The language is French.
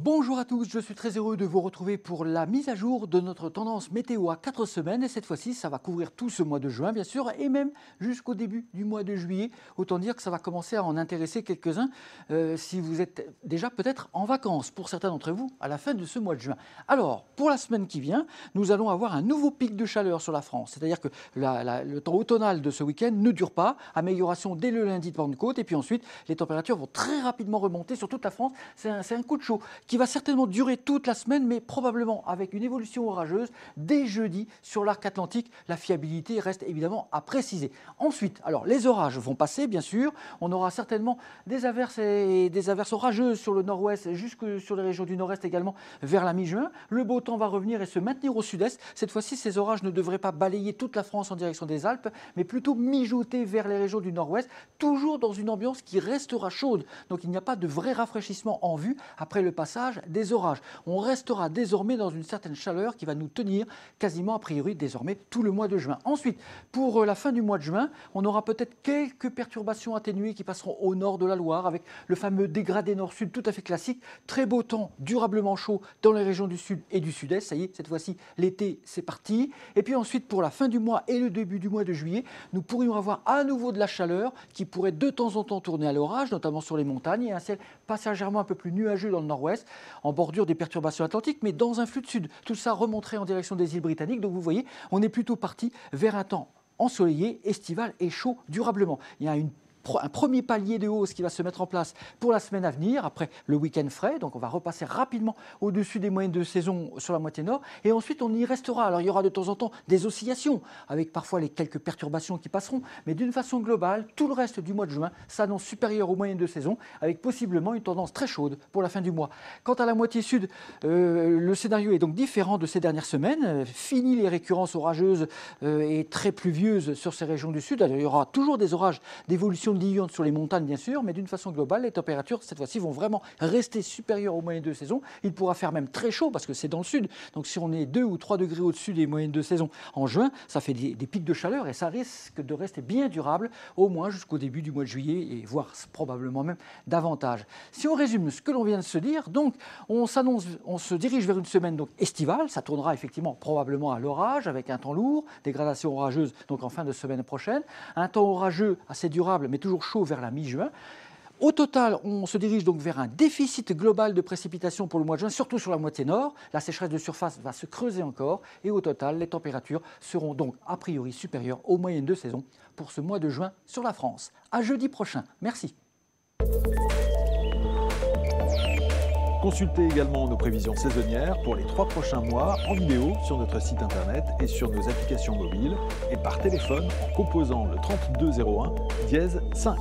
Bonjour à tous, je suis très heureux de vous retrouver pour la mise à jour de notre tendance météo à 4 semaines. Et cette fois-ci, ça va couvrir tout ce mois de juin, bien sûr, et même jusqu'au début du mois de juillet. Autant dire que ça va commencer à en intéresser quelques-uns si vous êtes déjà peut-être en vacances, pour certains d'entre vous, à la fin de ce mois de juin. Alors, pour la semaine qui vient, nous allons avoir un nouveau pic de chaleur sur la France. C'est-à-dire que le temps automnal de ce week-end ne dure pas. Amélioration dès le lundi de Pentecôte. Et puis ensuite, les températures vont très rapidement remonter sur toute la France. C'est un coup de chaud qui va certainement durer toute la semaine, mais probablement avec une évolution orageuse dès jeudi sur l'arc atlantique. La fiabilité reste évidemment à préciser. Ensuite, alors les orages vont passer, bien sûr. On aura certainement des averses et des averses orageuses sur le nord-ouest, jusque sur les régions du nord-est également, vers la mi-juin. Le beau temps va revenir et se maintenir au sud-est. Cette fois-ci, ces orages ne devraient pas balayer toute la France en direction des Alpes, mais plutôt mijoter vers les régions du nord-ouest, toujours dans une ambiance qui restera chaude. Donc il n'y a pas de vrai rafraîchissement en vue après le passage des orages. On restera désormais dans une certaine chaleur qui va nous tenir quasiment a priori désormais tout le mois de juin. Ensuite, pour la fin du mois de juin, on aura peut-être quelques perturbations atténuées qui passeront au nord de la Loire avec le fameux dégradé nord-sud tout à fait classique. Très beau temps, durablement chaud dans les régions du sud et du sud-est. Ça y est, cette fois-ci, l'été, c'est parti. Et puis ensuite, pour la fin du mois et le début du mois de juillet, nous pourrions avoir à nouveau de la chaleur qui pourrait de temps en temps tourner à l'orage, notamment sur les montagnes, et un ciel passagèrement un peu plus nuageux dans le nord-ouest, en bordure des perturbations atlantiques, mais dans un flux de sud. Tout ça remonterait en direction des îles britanniques. Donc vous voyez, on est plutôt parti vers un temps ensoleillé, estival et chaud durablement. Il y a un premier palier de hausse qui va se mettre en place pour la semaine à venir, après le week-end frais. Donc on va repasser rapidement au-dessus des moyennes de saison sur la moitié nord. Et ensuite, on y restera. Alors il y aura de temps en temps des oscillations, avec parfois les quelques perturbations qui passeront. Mais d'une façon globale, tout le reste du mois de juin s'annonce supérieur aux moyennes de saison, avec possiblement une tendance très chaude pour la fin du mois. Quant à la moitié sud, le scénario est donc différent de ces dernières semaines. Fini les récurrences orageuses et très pluvieuses sur ces régions du sud. Alors, il y aura toujours des orages d'évolution diurne sur les montagnes bien sûr, mais d'une façon globale, les températures cette fois-ci vont vraiment rester supérieures aux moyennes de saison. Il pourra faire même très chaud parce que c'est dans le sud. Donc si on est 2 ou 3 degrés au-dessus des moyennes de saison en juin, ça fait des pics de chaleur et ça risque de rester bien durable au moins jusqu'au début du mois de juillet et voire probablement même davantage. Si on résume ce que l'on vient de se dire, donc on se dirige vers une semaine donc estivale. Ça tournera effectivement probablement à l'orage avec un temps lourd, dégradation orageuse donc en fin de semaine prochaine, un temps orageux assez durable mais toujours chaud vers la mi-juin. Au total, on se dirige donc vers un déficit global de précipitations pour le mois de juin, surtout sur la moitié nord. La sécheresse de surface va se creuser encore et au total, les températures seront donc a priori supérieures aux moyennes de saison pour ce mois de juin sur la France. À jeudi prochain. Merci. Consultez également nos prévisions saisonnières pour les 3 prochains mois en vidéo sur notre site internet et sur nos applications mobiles et par téléphone en composant le 3201 dièse 5.